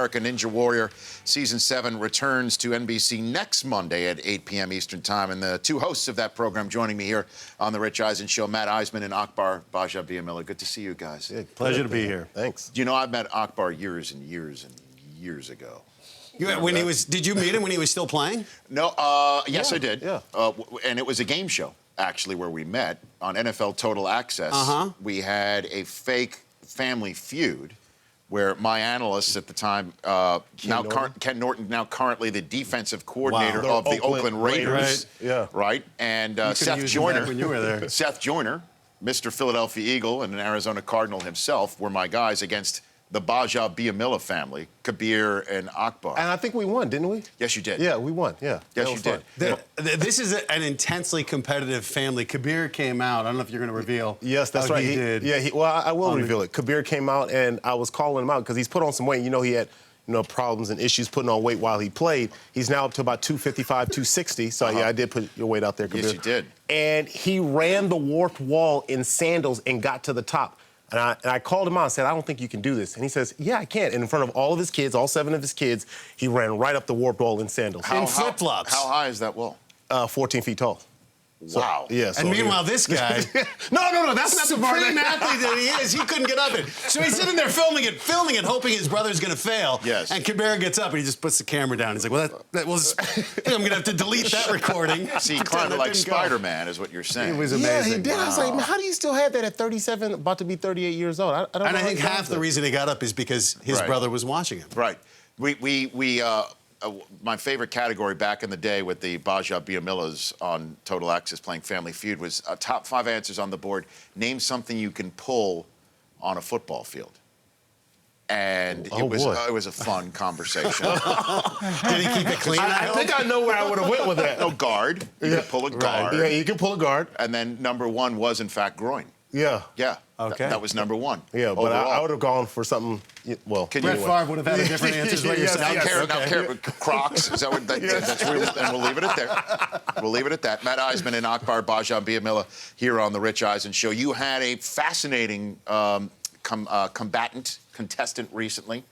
American Ninja Warrior Season 7 returns to NBC next Monday at 8 p.m. Eastern Time. And the two hosts of that program joining me here on The Rich Eisen Show, Matt Iseman and Akbar Gbajabiamila. Good to see you guys. Yeah, pleasure to be here. Thanks. You know, I've met Akbar years and years and years ago. Did you meet him when he was still playing? No, yes, Yeah, I did. yeah. And it was a game show, actually, where we met on NFL Total Access. We had a fake Family Feud where my analyst at the time, Ken Norton, now currently the defensive coordinator of the Oakland Raiders. Right? And Seth Joyner, when you were there. Seth Joyner, Mr. Philadelphia Eagle and an Arizona Cardinal himself, were my guys against the Gbaja-Biamila family, Kabir and Akbar. And I think we won, didn't we? Yes, you did. Yeah, we won. Yeah. Yes, you did. This is an intensely competitive family. Kabir came out. I don't know if you're going to reveal. Yes, that's right. He did. Yeah, well, I will reveal it. Kabir came out, and I was calling him out because he's put on some weight. You know, he had problems and issues putting on weight while he played. He's now up to about 255, 260. So, yeah, I did put your weight out there, Kabir. Yes, you did. And he ran the warped wall in sandals and got to the top. And I called him out and said, I don't think you can do this. And he says, yeah, I can. And in front of all of his kids, all 7 of his kids, he ran right up the warped wall in sandals. In flip-flops. How high is that wall? 14 feet tall. Wow. So, yeah, and meanwhile, this guy, no, that's not the part. supreme athlete that he is, he couldn't get up it. So he's sitting there filming it, hoping his brother's going to fail. Yes. And Kabir gets up and he just puts the camera down. He's like, well, that was, I think I'm going to have to delete that recording. See, he climbed like Spider-Man is what you're saying. It was amazing. Yeah, he did. Wow. I was like, man, how do you still have that at 37, about to be 38 years old? I don't know. And I think half the reason he got up is because his brother was watching him. Right. My favorite category back in the day with the Gbaja-Biamilas on Total Access playing Family Feud was top 5 answers on the board. Name something you can pull on a football field. And it was a fun conversation. Did he keep it clean? I think I know where I would have went with that. No, guard. You could pull a guard. Yeah, you can pull a guard. And then number 1 was, in fact, groin. Yeah. Yeah. Okay. That was number 1. Yeah, but I would have gone for something, well. Brett Favre would have had a different answer is what you're saying. Now, Crocs, is that what that's real? And we'll leave it at there. We'll leave it at that. Matt Iseman and Akbar Gbajabiamila here on The Rich Eisen Show. You had a fascinating contestant recently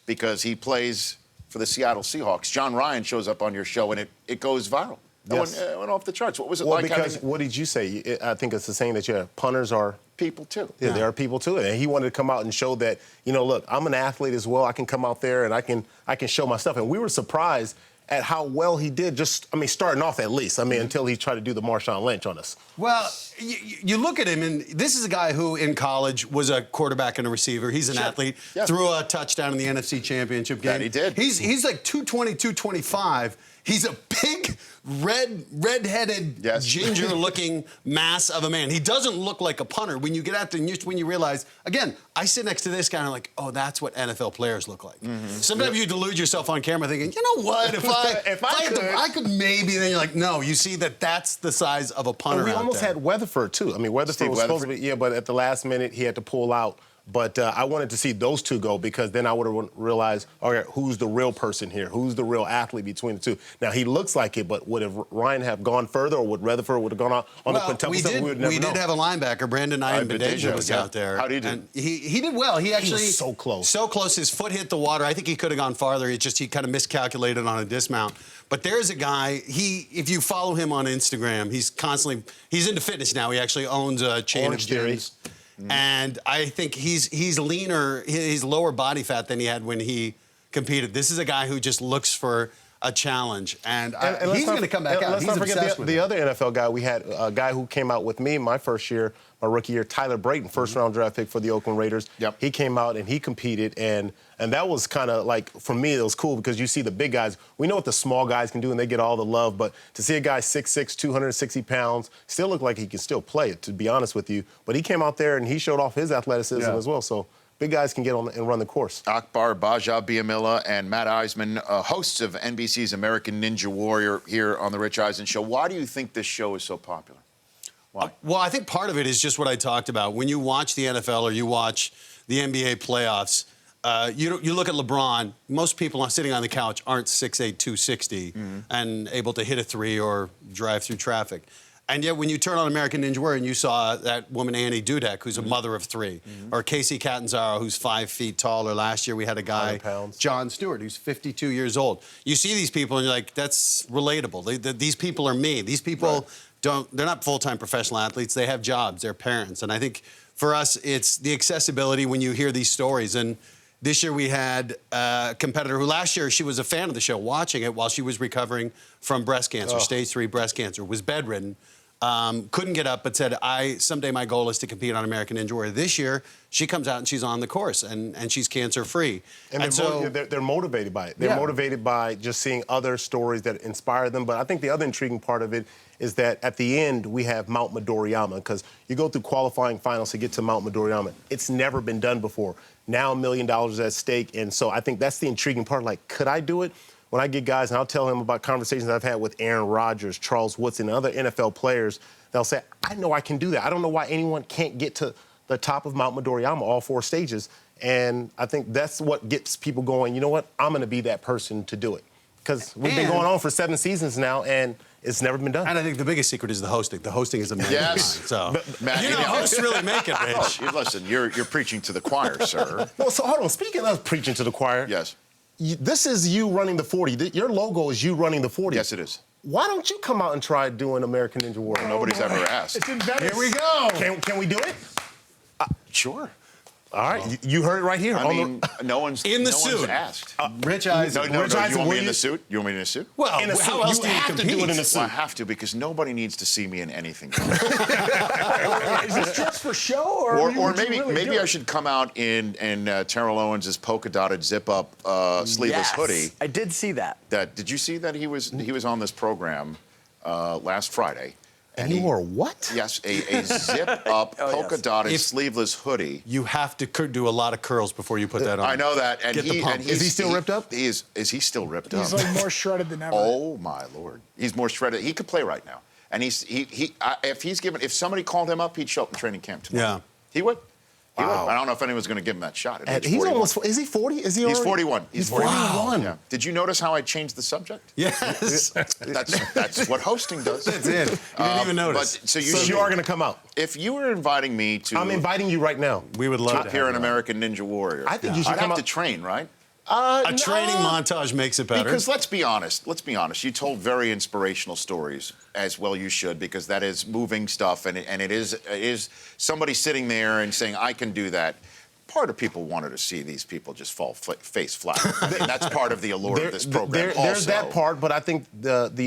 because he plays for the Seattle Seahawks. John Ryan shows up on your show, and it goes viral. Yes. It went off the charts. What was it like? Because what did you say? I think it's the saying that punters are people too. Yeah, there are people too. And he wanted to come out and show that, look, I'm an athlete as well. I can come out there and I can show my stuff. And we were surprised at how well he did, starting off at least. Until he tried to do the Marshawn Lynch on us. Well, you look at him, and this is a guy who in college was a quarterback and a receiver. He's an athlete. Yeah. Threw a touchdown in the NFC Championship game. That he did. He's like 220, 225. He's a big, red-headed, ginger-looking mass of a man. He doesn't look like a punter. When you get out there, and when you realize, again, I sit next to this guy and I'm like, oh, that's what NFL players look like. Sometimes you delude yourself on camera thinking, you know what, if I could maybe, then you're like, no, you see that's the size of a punter. And we almost had Weatherford, too. Weatherford was supposed to be, but at the last minute, he had to pull out. But I wanted to see those two go because then I would have realized, okay, who's the real person here? Who's the real athlete between the two? Now, he looks like it, but would Ryan have gone further or would Rutherford have gone out on the quintuple? We did have a linebacker, Brandon Badeja was out there. How did he do? And he did well. He was so close. So close. His foot hit the water. I think he could have gone farther. He kind of miscalculated on a dismount. But there's a guy, if you follow him on Instagram, he's into fitness now. He actually owns a chain of gyms. And I think he's leaner, he's lower body fat than he had when he competed. This is a guy who just looks for a challenge, and he's going to come back out. Let's not forget the other NFL guy. We had a guy who came out with me my first year, my rookie year, Tyler Brayton, first-round draft pick for the Oakland Raiders. Yep. He came out and he competed, and that was kind of like, for me, it was cool because you see the big guys. We know what the small guys can do, and they get all the love, but to see a guy 6'6", 260 pounds, still look like he can still play it, to be honest with you. But he came out there and he showed off his athleticism as well, so big guys can get on and run the course. Akbar Gbajabiamila and Matt Iseman, hosts of NBC's American Ninja Warrior here on The Rich Eisen Show. Why do you think this show is so popular? Why? Well, I think part of it is just what I talked about. When you watch the NFL or you watch the NBA playoffs, you look at LeBron, most people sitting on the couch aren't 6'8", 260 and able to hit a three or drive through traffic. And yet, when you turn on American Ninja Warrior and you saw that woman, Annie Dudek, who's a mother of 3, or Casey Catanzaro, who's 5 feet tall, or last year we had a guy, John Stewart, who's 52 years old. You see these people and you're like, that's relatable. These people are me. These people they're not full-time professional athletes. They have jobs. They're parents. And I think for us, it's the accessibility when you hear these stories. And this year we had a competitor who last year, she was a fan of the show, watching it while she was recovering from breast cancer, stage 3 breast cancer, was bedridden. Couldn't get up, but said, someday my goal is to compete on American Ninja Warrior. This year, she comes out and she's on the course, and she's cancer-free. And so they're motivated by it. They're motivated by just seeing other stories that inspire them. But I think the other intriguing part of it is that at the end, we have Mount Midoriyama, because you go through qualifying finals to get to Mount Midoriyama. It's never been done before. Now $1 million is at stake, and so I think that's the intriguing part. Like, could I do it? When I get guys, and I'll tell him about conversations I've had with Aaron Rodgers, Charles Woodson, and other NFL players, they'll say, I know I can do that. I don't know why anyone can't get to the top of Mount Midoriyama, all 4 stages. And I think that's what gets people going, you know what, I'm going to be that person to do it. Because we've been going on for 7 seasons now, and it's never been done. And I think the biggest secret is the hosting. The hosting is amazing. Yes. So, Matt, hosts really make it, Rich. Listen, you're preaching to the choir, sir. Well, so hold on. Speaking of preaching to the choir. Yes. This is you running the 40. Your logo is you running the 40. Yes, it is. Why don't you come out and try doing American Ninja Warrior? Nobody's ever asked. It's in Venice. Here we go. Can we do it? Sure. All right, you heard it right here. I mean, no one's in the no suit. one's asked. Rich Eisen. No, Rich you Eisen, want me will in you? the suit? You want me in a suit? Well, In a how suit. else You do you have to compete? do it in a suit. Well, I have to, because nobody needs to see me in anything. Is this just for show, or Or would you really maybe do I it? should come out in Terrell Owens' polka dotted zip up sleeveless hoodie. I did see that. Did you see that he was on this program last Friday? And you wore what? Yes, a zip up polka dotted sleeveless hoodie. You have to do a lot of curls before you put that on. I know that. And Get the pump. Is he still ripped up? Is he still ripped up? He's like more shredded than ever. Oh my Lord, he's more shredded. He could play right now, and if somebody called him up, he'd show up in training camp tomorrow. Yeah. He would. He would. Wow. I don't know if anyone's going to give him that shot. At age He's 41. almost. Is he 40? Is he? He's already? 41. He's 41. Yeah. Did you notice how I changed the subject? Yes. That's what hosting does. That's it. You didn't even notice. But, so You are going to come out. If you were inviting me to I'm inviting you right now. We would love to appear have in you on. American Ninja Warrior, I think you should I'd come have to out- train, right? A training montage makes it better. Because let's be honest. You told very inspirational stories, as well you should, because that is moving stuff, and it is somebody sitting there and saying, I can do that. Part of people wanted to see these people just fall face flat. I mean, that's part of the allure of this program. There's also. that part, but I think the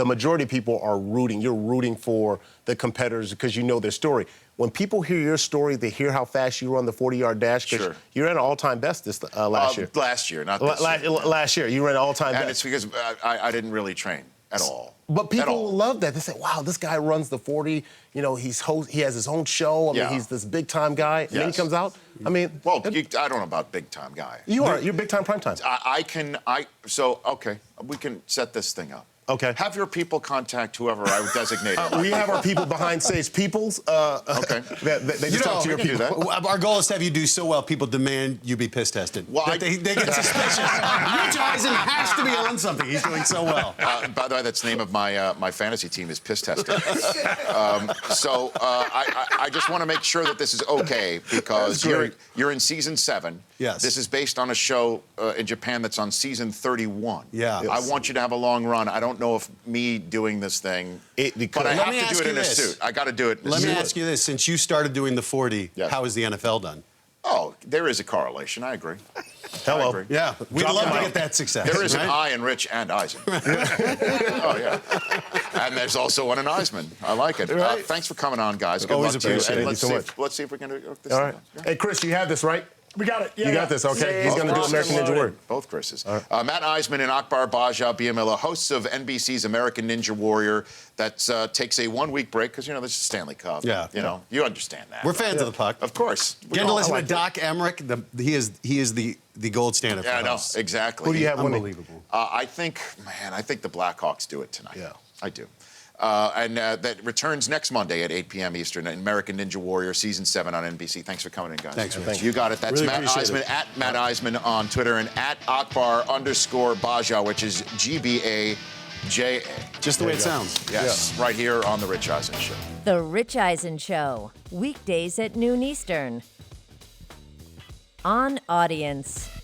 majority of people are rooting. You're rooting for the competitors because you know their story. When people hear your story, they hear how fast you run the 40-yard dash. Sure. You ran an all-time best this last year. Last year, not this year. Last year, you ran an all-time And best. it's because I didn't really train at all. But At people all. love that. They say, wow, this guy runs the 40. You know, he has his own show. I mean, Yeah. he's this big-time guy. And then he Yes. comes out. I mean... Well, I don't know about big time guy. You're big-time, prime-time. Okay, we can set this thing up. Okay. Have your people contact whoever I would designate. We have our people behind stage. Peoples, Okay. they just talk to your we can do people. that. Our goal is to have you do so well, people demand you be piss tested. Well, That they get suspicious. Rich Eisen has to be on something. He's doing so well. By the way, that's the name of my fantasy team is Piss Tester. I just want to make sure that this is okay because you're in season 7. Yes. This is based on a show in Japan that's on season 31. Yeah. I want you to have a long run. I don't know if me doing this thing, but I Let me have to ask do it you in a this. suit. I got to do it in a Let suit. me ask you this. Since you started doing the 40, Yes. how is the NFL done? Oh, there is a correlation. I agree. Hello. I agree. Yeah, we'd Drop love the to mic. get that success. There is right? an I in Rich and Eisen. Oh, yeah. And there's also one in Eisman. I like it. Right. Thanks for coming on, guys. Good Always luck to you. appreciate And it. let's Thank you see so if, let's see if we can do this. All right. thing. Yeah. Hey, Chris, you have this, right? We got it. Yeah, You got this, okay? He's going to do American Ninja Warrior. Both Chris's. Matt Iseman and Akbar Gbaja-Biamila, hosts of NBC's American Ninja Warrior, that takes a 1-week break because, this is Stanley Cup. Yeah. You understand that. We're fans of the puck. Of course. Getting to listen to Doc Emmerich, he is the gold standard for Yeah, I know. hosts. Exactly. Who do you have winning? Unbelievable. I think the Blackhawks do it tonight. Yeah. I do. That returns next Monday at 8 p.m. Eastern. American Ninja Warrior Season 7 on NBC. Thanks for coming in, guys. Thanks, Rich. You got it. That's Really Matt appreciate Iseman, it. at Matt Iseman on Twitter, and at Akbar_Baja, which is Gbaja. Just the way it sounds. Yes, right here on The Rich Eisen Show. The Rich Eisen Show, weekdays at noon Eastern. On Audience.